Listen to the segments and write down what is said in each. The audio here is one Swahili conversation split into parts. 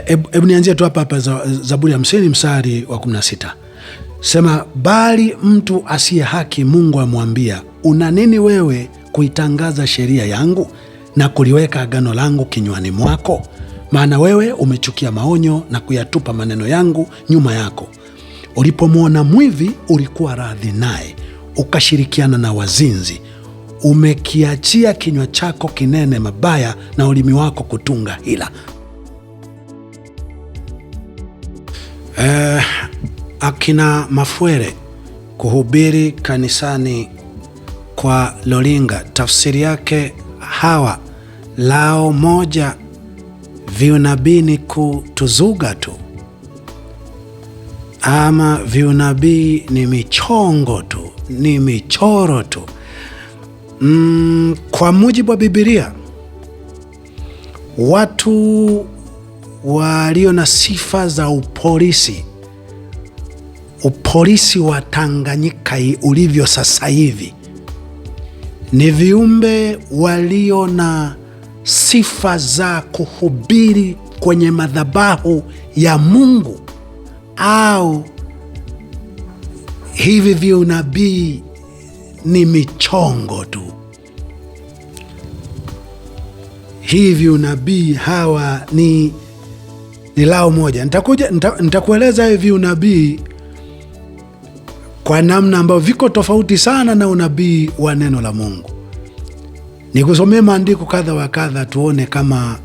Hebu nianzie tu hapa Zaburi ya 50 mstari wa 16. Sema, bali mtu asiye haki Mungu amwambia, una nini wewe kuitangaza sheria yangu na kuliweka agano langu kinywani mwako? Maana wewe umechukia maonyo na kuyatupa maneno yangu nyuma yako. Ulipomwona mwivi ulikuwa radhi naye, ukashirikiana na wazinzi. Umekiachia kinywa chako kinene mabaya na ulimi wako kutunga hila. Akina Mafuere kuhubiri kanisani kwa Lolinga, tafsiri yake hawa lao moja, viunabii ni kutuzuga tu, ama viunabii ni michongo tu, ni michoro tu. Kwa mujibu wa Biblia, watu walio na sifa za upolisi wa Tanganyika ulivyo sasa hivi ni viumbe walio na sifa za kuhubiri kwenye madhabahu ya Mungu, au hivi viunabii ni michongo tu. Hivi unabii hawa ni lao moja. Nitakueleza hivi unabii kwa namna ambayo viko tofauti sana na unabii wa neno la Mungu. Nikusomee maandiko kadha wa kadha tuone kama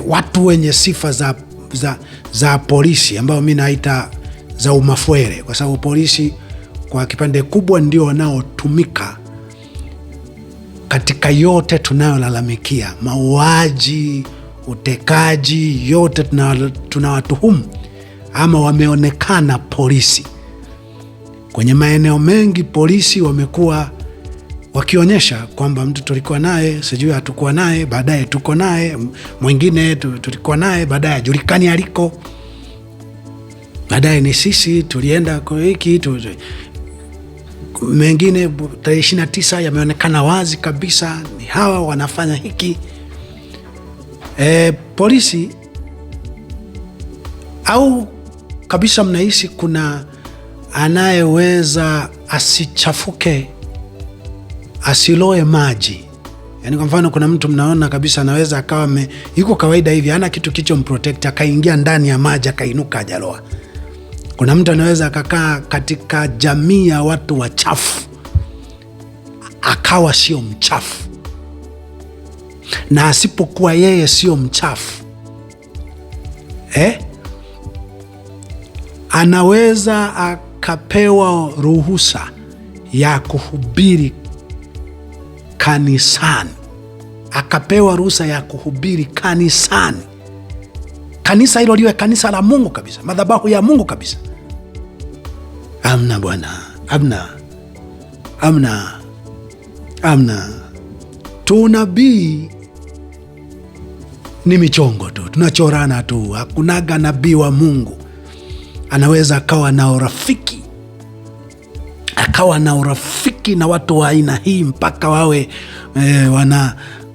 watu wenye sifa za polisi, ambao mimi naita za umafuere, kwa sababu polisi kwa kipande kubwa ndio wanaotumika katika yote tunayolalamikia, mauaji, utekaji, yote tunawatuhumu ama wameonekana polisi. Kwenye maeneo mengi polisi wamekuwa wakionyesha kwamba mtu tulikuwa naye, sijui hatukuwa naye, baadaye tuko naye, mwingine tulikuwa naye, baadaye hajulikani aliko, baadaye ni sisi tulienda kwa hiki mengine tarehe 29 yameonekana wazi kabisa ni hawa wanafanya hiki. Polisi au kabisa mnahisi kuna anayeweza asichafuke, asiloe maji. Yaani kwa mfano kuna mtu mnaona kabisa anaweza akawa yuko kawaida hivi, hana kitu kicho mprotect, akaingia ndani ya maji akainuka hajaloa. Kuna mtu anaweza akakaa katika jamii ya watu wachafu akawa sio mchafu, na asipokuwa yeye sio mchafu, anaweza akapewa ruhusa ya kuhubiri kanisani, akapewa ruhusa ya kuhubiri kanisani. Kanisa hilo liwe kanisa la Mungu kabisa, madhabahu ya Mungu kabisa. Amna bwana, amna. Tunabii ni michongo tu, tunachorana tu. Hakunaga nabii wa Mungu anaweza akawa na urafiki na watu wa aina hii mpaka wawe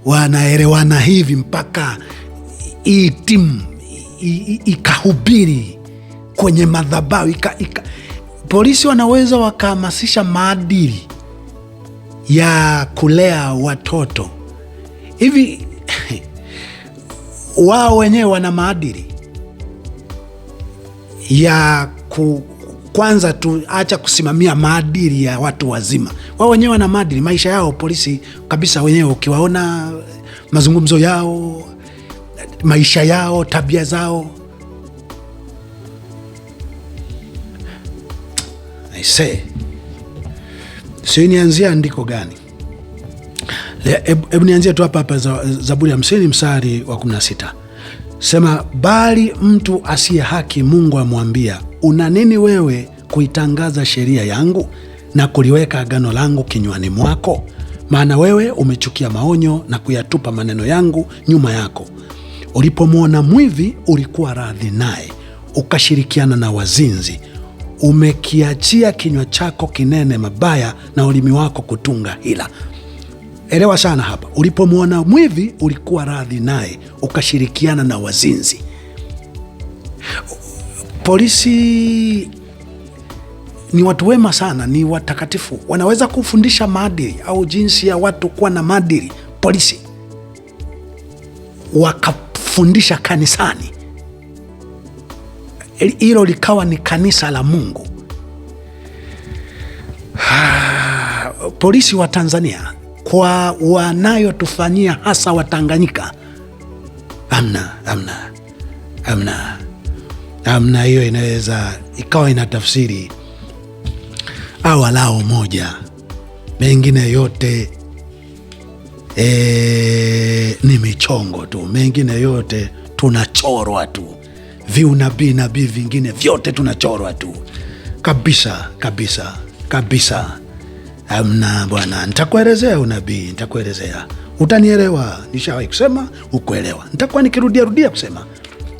wanaelewana hivi, mpaka hii timu ikahubiri kwenye madhabahu. Polisi wanaweza wakahamasisha maadili ya kulea watoto hivi. Wao wenyewe wana maadili ya kwanza tu, acha kusimamia maadili ya watu wazima. Wao wenyewe wana maadili, maisha yao polisi kabisa wenyewe. Ukiwaona mazungumzo yao, maisha yao, tabia zao, sio nianzia andiko gani? Hebu nianzie tu hapa Zaburi ya 50 mstari wa 16. Sema, bali mtu asiye haki Mungu amwambia, una nini wewe kuitangaza sheria yangu na kuliweka agano langu kinywani mwako? Maana wewe umechukia maonyo na kuyatupa maneno yangu nyuma yako. Ulipomwona mwivi ulikuwa radhi naye, ukashirikiana na wazinzi. Umekiachia kinywa chako kinene mabaya na ulimi wako kutunga hila. Elewa sana hapa, ulipomwona mwivi ulikuwa radhi naye, ukashirikiana na wazinzi. Polisi ni watu wema sana, ni watakatifu, wanaweza kufundisha maadili au jinsi ya watu kuwa na maadili. Polisi wakafundisha kanisani, hilo likawa ni kanisa la Mungu. Polisi wa Tanzania kwa wanayotufanyia hasa Watanganyika, amna hiyo inaweza ikawa ina tafsiri awalao moja, mengine yote ni michongo tu, mengine yote tunachorwa tu, nabii vingine vyote tunachorwa tu kabisa. Amna bwana, nitakuelezea unabii, nitakuelezea, utanielewa. Nishawahi kusema ukuelewa, nitakuwa nikirudia kusema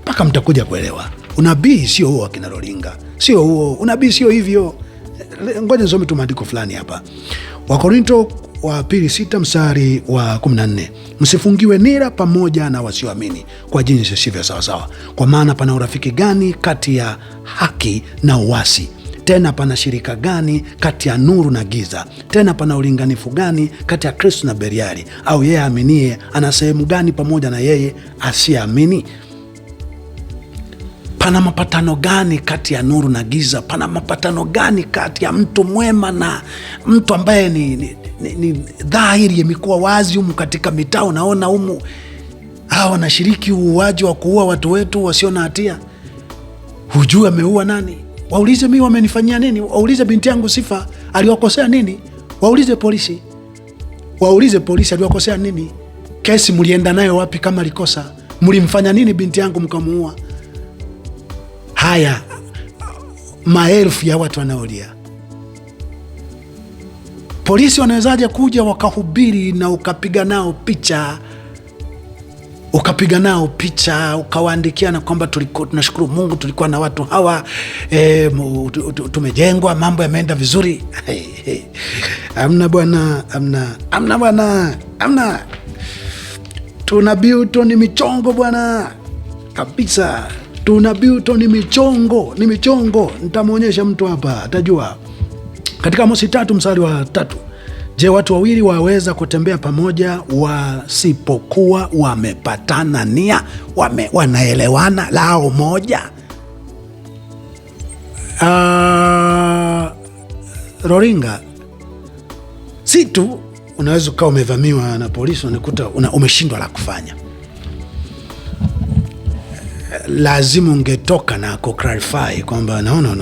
mpaka mtakuja kuelewa. Unabii sio huo akina Rolinga, sio huo unabii, sio hivyo. Ngoja nisome tu maandiko fulani hapa. Wakorinto wa pili 6 mstari wa 14, msifungiwe nira pamoja na wasioamini kwa jinsi sivyo sawasawa. Kwa maana pana urafiki gani kati ya haki na uasi? Tena pana shirika gani kati ya nuru na giza? Tena pana ulinganifu gani kati ya Kristo na Beliari? Au yeye aaminie ana sehemu gani pamoja na yeye asiyeamini? Pana mapatano gani kati ya nuru na giza? Pana mapatano gani kati ya mtu mwema na mtu ambaye ni dhahiri, imekuwa wazi humu katika mitaa? Unaona humu hawa wanashiriki uuaji wa kuua watu wetu wasio na hatia. Hujui ameua nani? Waulize mimi wamenifanyia nini? Waulize binti yangu Sifa aliwakosea nini? Waulize polisi aliwakosea nini? Kesi mlienda nayo wapi? Kama alikosa mlimfanya nini binti yangu mkamuua? Haya, maelfu ya watu wanaolia. Polisi wanawezaje kuja wakahubiri na ukapiga nao picha ukawaandikia na kwamba tunashukuru Mungu tulikuwa na watu hawa, tumejengwa, mambo yameenda vizuri? Amna bwana, amna. Tunabii tu ni michongo bwana, kabisa. Tunabii tu ni michongo. Nitamwonyesha mtu hapa atajua. Katika Amosi 3 mstari wa 3, je, watu wawili waweza kutembea pamoja wasipokuwa wamepatana nia? Wanaelewana lao moja? Rolinga, si tu unaweza ukawa umevamiwa na polisi unakuta umeshindwa la kufanya, lazima ungetoka na kuclarify kwamba no,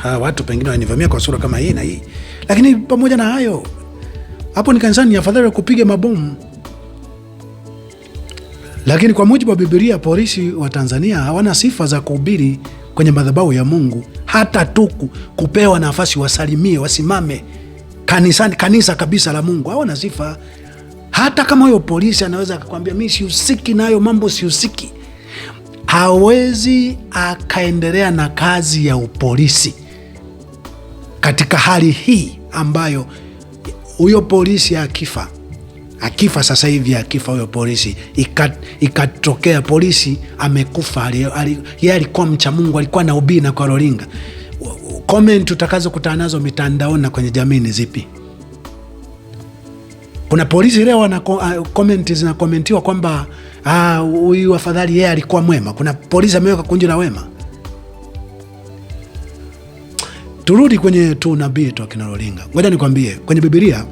hawa watu pengine wanivamia kwa sura kama hii na hii. Lakini pamoja na hayo, hapo ni kanisani, afadhali kupiga mabomu. Lakini kwa mujibu wa Biblia, polisi wa Tanzania hawana sifa za kuhubiri kwenye madhabahu ya Mungu, hata tu kupewa nafasi wasalimie, wasimame kanisani, kanisa kabisa la Mungu. Hawana sifa. Hata kama huyo polisi anaweza akakwambia mimi sihusiki na hayo mambo, sihusiki, hawezi akaendelea na kazi ya upolisi katika hali hii ambayo huyo polisi akifa sasa hivi, akifa huyo polisi, ikatokea polisi amekufa, yeye alikuwa mcha Mungu, alikuwa na ubii na kwa Rolinga, comment utakazo kutana nazo mitandaoni na kwenye jamii ni zipi? Kuna polisi leo na comment zinakomentiwa kwamba huyu afadhali yeye alikuwa mwema. Kuna polisi ameweka kundi la wema. Turudi kwenye tu nabii tu akina Rolinga. Ngoja nikwambie, kwenye Biblia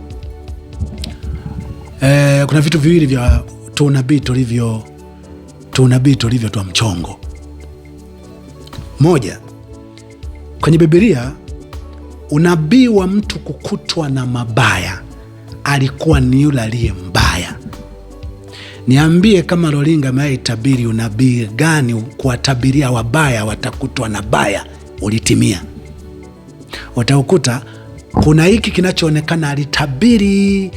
kuna vitu viwili vya tu nabii tulivyo twa mchongo. Moja, kwenye Biblia unabii wa mtu kukutwa na mabaya alikuwa ni yule aliye mbaya. Niambie kama Rolinga ameitabiri unabii gani kuwatabiria wabaya watakutwa na baya ulitimia? Watakuta kuna hiki kinachoonekana alitabiri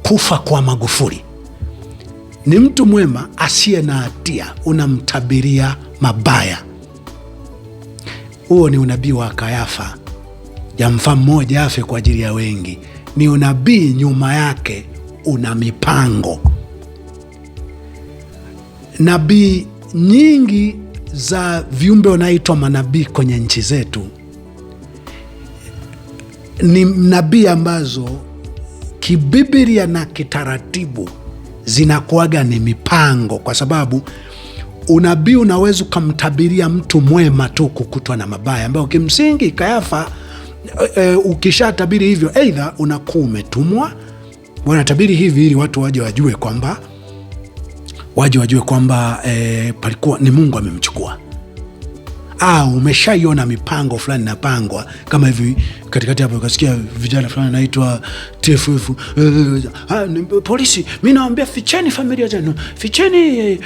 kufa kwa Magufuli. Ni mtu mwema asiye na hatia, unamtabiria mabaya. Huo ni unabii wa Kayafa, jamfa mmoja afe kwa ajili ya wengi. Ni unabii nyuma yake una mipango. Nabii nyingi za viumbe wanaitwa manabii kwenye nchi zetu ni nabii ambazo kibiblia na kitaratibu zinakuaga ni mipango, kwa sababu unabii unaweza ukamtabiria mtu mwema tu kukutwa na mabaya, ambayo kimsingi Kayafa ukishatabiri hivyo, aidha unakuwa umetumwa, wanatabiri hivi ili watu waje wajue kwamba palikuwa ni Mungu amemchukua, au umeshaiona mipango fulani inapangwa kama hivi. Katikati hapo ukasikia vijana fulani naitwa TFF, polisi, mimi naambia ficheni familia zenu, ficheni,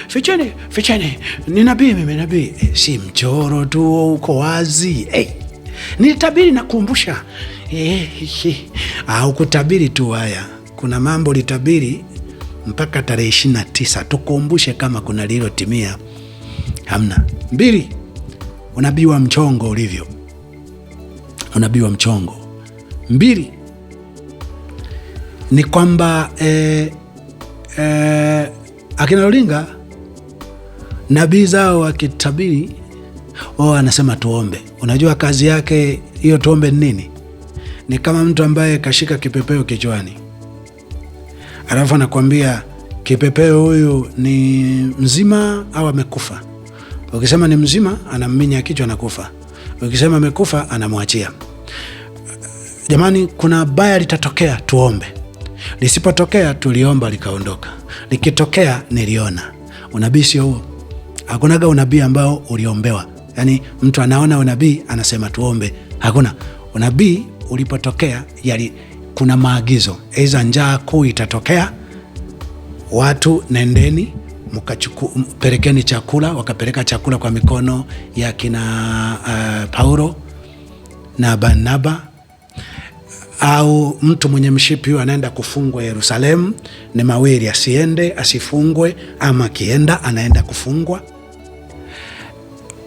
ni nabii mimi, nabii. Si mchoro tu, uko wazi. Nitabiri nakumbusha, au kutabiri tu. Haya, kuna mambo litabiri mpaka tarehe 29, tukumbushe kama kuna lilotimia. Hamna. 2, unabii wa mchongo ulivyo. Unabii wa mchongo 2 ni kwamba akina Lulinga nabii zao wakitabiri, anasema tuombe. Unajua kazi yake hiyo tuombe nini? Ni kama mtu ambaye kashika kipepeo kichwani, alafu anakuambia kipepeo huyu ni mzima au amekufa. Ukisema ni mzima, anamminya kichwa, anakufa. Ukisema amekufa, anamwachia. Jamani, kuna baya litatokea, tuombe. Lisipotokea, tuliomba likaondoka. Likitokea, niliona. Unabii sio huo. Hakunaga unabii ambao uliombewa. Yaani mtu anaona unabii anasema tuombe. Hakuna. Unabii ulipotokea, kuna maagizo. Aidha njaa kuu itatokea, watu nendeni pelekeni chakula. Wakapeleka chakula kwa mikono ya kina Paulo na Barnaba. Au mtu mwenye mshipi huyo anaenda kufungwa Yerusalemu, ni mawili, asiende asifungwe, ama kienda anaenda kufungwa.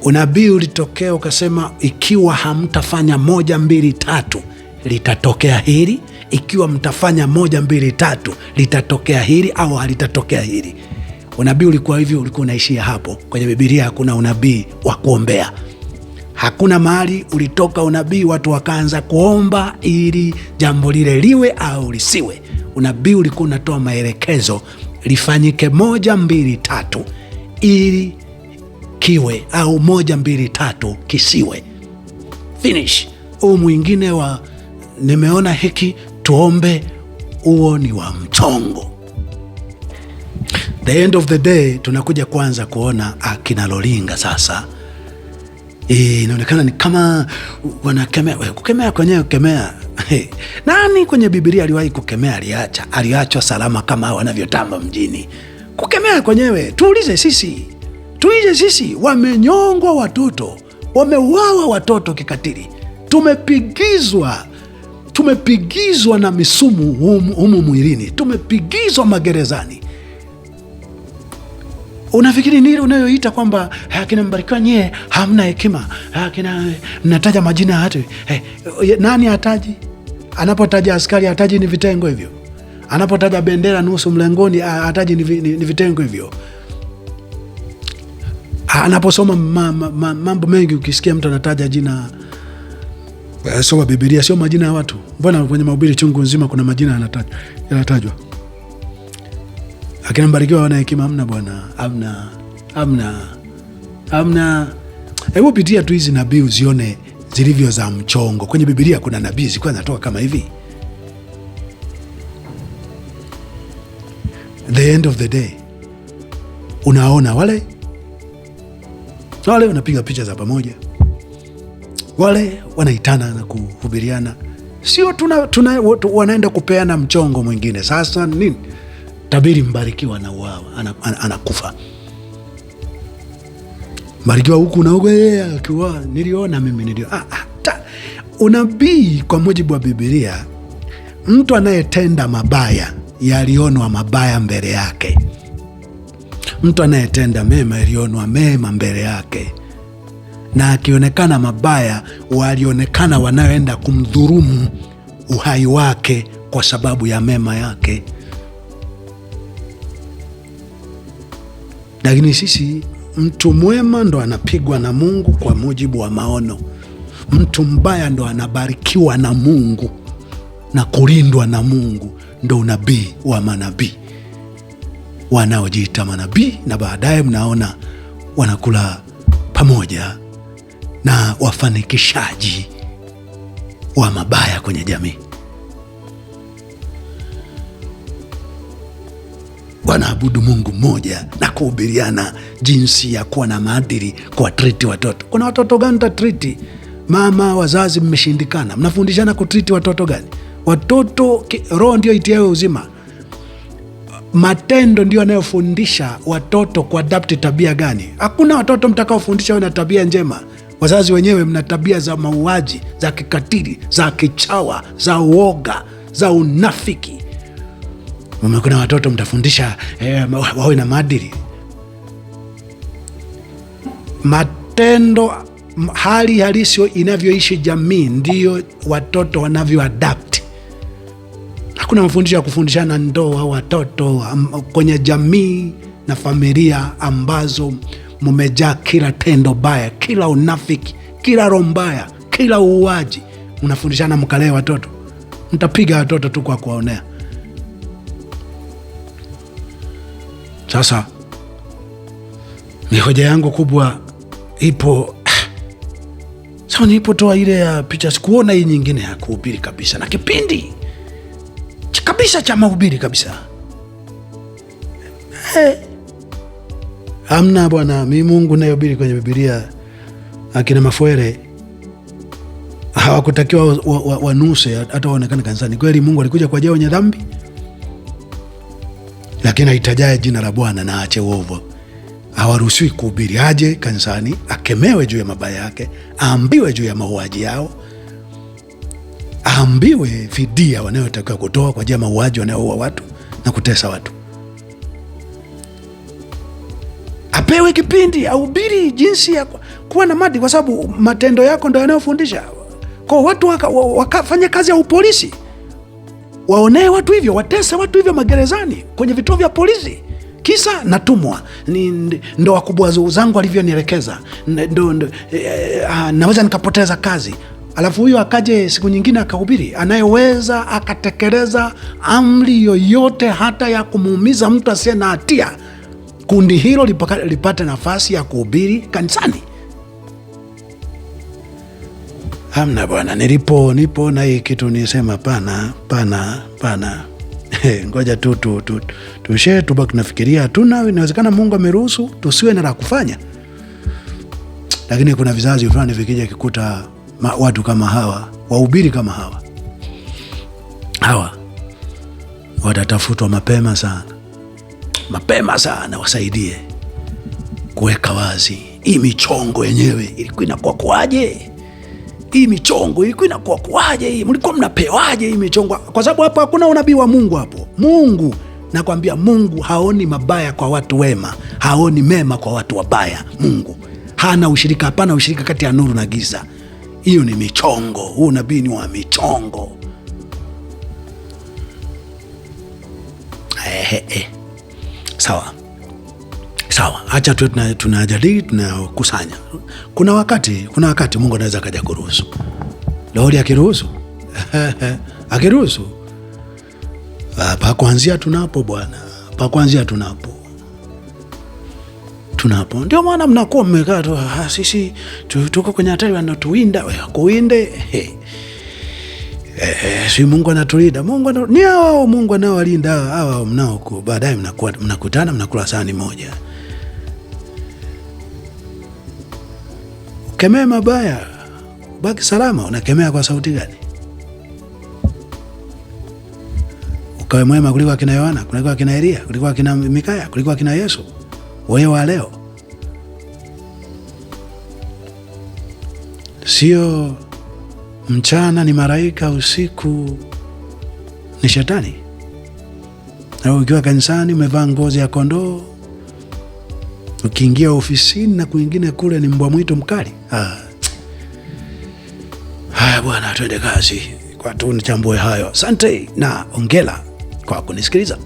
Unabii ulitokea ukasema, ikiwa hamtafanya 1, 2, 3 litatokea hili, ikiwa mtafanya 1, 2, 3 litatokea hili, au halitatokea hili. Unabii ulikuwa hivyo, ulikuwa unaishia hapo. Kwenye Biblia hakuna unabii wa kuombea. Hakuna mahali ulitoka unabii watu wakaanza kuomba ili jambo lile liwe au lisiwe. Unabii ulikuwa unatoa maelekezo, lifanyike 1, 2, 3 ili kiwe, au 1, 2, 3 kisiwe. Finish. Mwingine wa nimeona hiki tuombe, huo ni wa mchongo. The end of the day tunakuja kuanza kuona akina Lulinga sasa. Inaonekana ni kama wanakemea. Kukemea kwenyewe kukemea. Nani kwenye Biblia aliwahi kukemea aliachwa salama kama wanavyotamba mjini? Kukemea kwenyewe, tuulize sisi, wamenyongwa watoto, wameuawa watoto kikatili, tumepigizwa na misumu humu mwilini, tumepigizwa magerezani. Unafikiri nini unayoita kwamba akina Mbarikiwa nyie hamna hekima, akina mnataja majina ya watu? Nani hataji? Anapotaja askari hataji ni vitengo hivyo. Anapotaja bendera nusu mlengoni hataji ni vitengo hivyo. Anaposoma mambo mengi, ukisikia mtu anataja jina, soma Biblia, sio majina ya watu. Mbona kwenye mahubiri chungu nzima kuna majina yanatajwa? Akina Mbarikiwa wana hekima? Hamna bwana, hamna. Hebu pitia tu hizi nabii uzione zilivyo za mchongo. Kwenye Biblia kuna nabii zilikuwa zinatoka kama hivi. The end of the day, unaona wale wanapiga picha za pamoja, wale wanaitana na kuhubiriana, sio wanaenda kupeana mchongo mwingine. Sasa nini? Tabiri Mbarikiwa na uawa, anakufa. Mbarikiwa huku na huku, akiwa niliona mimi. Unabii kwa mujibu wa Biblia, mtu anayetenda mabaya yalionwa mabaya mbele yake. Mtu anayetenda mema yalionwa mema mbele yake. Na akionekana mabaya, walionekana wanaoenda kumdhurumu uhai wake kwa sababu ya mema yake. Lakini sisi, mtu mwema ndo anapigwa na Mungu kwa mujibu wa maono. Mtu mbaya ndo anabarikiwa na Mungu na kulindwa na Mungu. Ndo unabii wa manabii wanaojiita manabii, na baadaye mnaona wanakula pamoja na wafanikishaji wa mabaya kwenye jamii. Wanaabudu Mungu mmoja na kuhubiriana jinsi ya kuwa na maadili, kwa triti watoto. Kuna watoto gani tatriti? Mama wazazi mmeshindikana, mnafundishana kutriti watoto gani? Watoto roho ndio itiayo uzima. Matendo ndio yanayofundisha watoto kuadapti tabia gani. Hakuna watoto mtakaofundisha wana tabia njema. Wazazi wenyewe mna tabia za mauaji, za kikatili, za kichawa, za uoga, za unafiki. Kuna watoto mtafundisha wawe na maadili. Matendo, hali halisi inavyoishi jamii, ndio watoto wanavyoadapti. Hakuna mafundisho ya kufundishana ndoa watoto kwenye jamii na familia ambazo mumejaa kila tendo baya, kila unafiki, kila roho mbaya, kila uuaji. Mnafundishana mkalee watoto, mtapiga watoto tu kwa kuwaonea. Sasa ni hoja yangu kubwa ipo. Sasa nilipotoa ile ya picha, sikuona hii nyingine ya kuhubiri kabisa, na kipindi kabisa cha mahubiri kabisa. Amna bwana, mimi Mungu nayehubiri kwenye Biblia, akina Mafuere hawakutakiwa wanuse hata waonekane kanisani. Kweli Mungu alikuja kwa ajili ya wenye dhambi, lakini aitajaye jina la Bwana na aache uovu. Hawaruhusiwi kuhubiri. Aje kanisani, akemewe juu ya mabaya yake, aambiwe juu ya mauaji yao, aambiwe fidia wanayotakiwa kutoa kwa ajili ya mauaji wanaoua watu na kutesa watu. Apewe kipindi ahubiri jinsi ya kuwa na maadili, kwa sababu matendo yako ndio yanayofundisha. Kwa watu wakafanya kazi ya upolisi, waonee watu hivyo, watese watu hivyo magerezani, kwenye vituo vya polisi. Kisa natumwa, ndo wakubwa zangu walivyonielekeza, naweza nikapoteza kazi. Alafu huyo akaje siku nyingine akahubiri, anayeweza akatekeleza amri yoyote hata ya kumuumiza mtu asiye na hatia. Kundi hilo lipate nafasi ya kuhubiri kanisani. Hamna bwana, nipo na hii kitu nisema pana. Ngoja tushe tubaki tunafikiria, hatuna, inawezekana Mungu ameruhusu tusiwe na la kufanya. Lakini kuna vizazi fulani vikija kikuta watu kama hawa, wahubiri kama hawa watatafutwa mapema sana, wasaidie kuweka wazi hii michongo yenyewe ilikuwa inakuwa kwaje. Hii michongo ilikuwa inakuwa kwaje? Hii mlikuwa mnapewaje hii michongo? Kwa sababu hapo hakuna unabii wa Mungu hapo. Mungu, nakwambia, Mungu haoni mabaya kwa watu wema, haoni mema kwa watu wabaya. Mungu hana ushirika, hapana ushirika kati ya nuru na giza. Hiyo ni michongo. Huu nabii ni wa michongo. Sawa. Acha tu tunajadili, tunakusanya. Kuna wakati Mungu anaweza kaja kuruhusu. Lori akiruhusu pa kuanzia tunapo bwana. Pa kuanzia tunapo. Ndio maana mnakuwa mmekaa tu, sisi tuko kwenye hatari, wanatuwinda. Kuwinde si Mungu anatulinda. Ni hao Mungu anaowalinda hao mnao, baadaye mnakutana mnakula sahani moja. Kemea mabaya, baki salama. Unakemea kwa sauti gani? Ukawe mwema kuliko akina Yohana, kuliko akina Elia, kuliko akina Mikaya, kuliko akina Yesu. Wewe wa leo sio mchana ni malaika, usiku ni shetani. Na ukiwa kanisani umevaa ngozi ya kondoo, ukiingia ofisini na kuingine kule ni mbwa mwitu mkali. Haya bwana, twende kazi kwa tu nichambue hayo. Asante na ongela kwa kunisikiliza.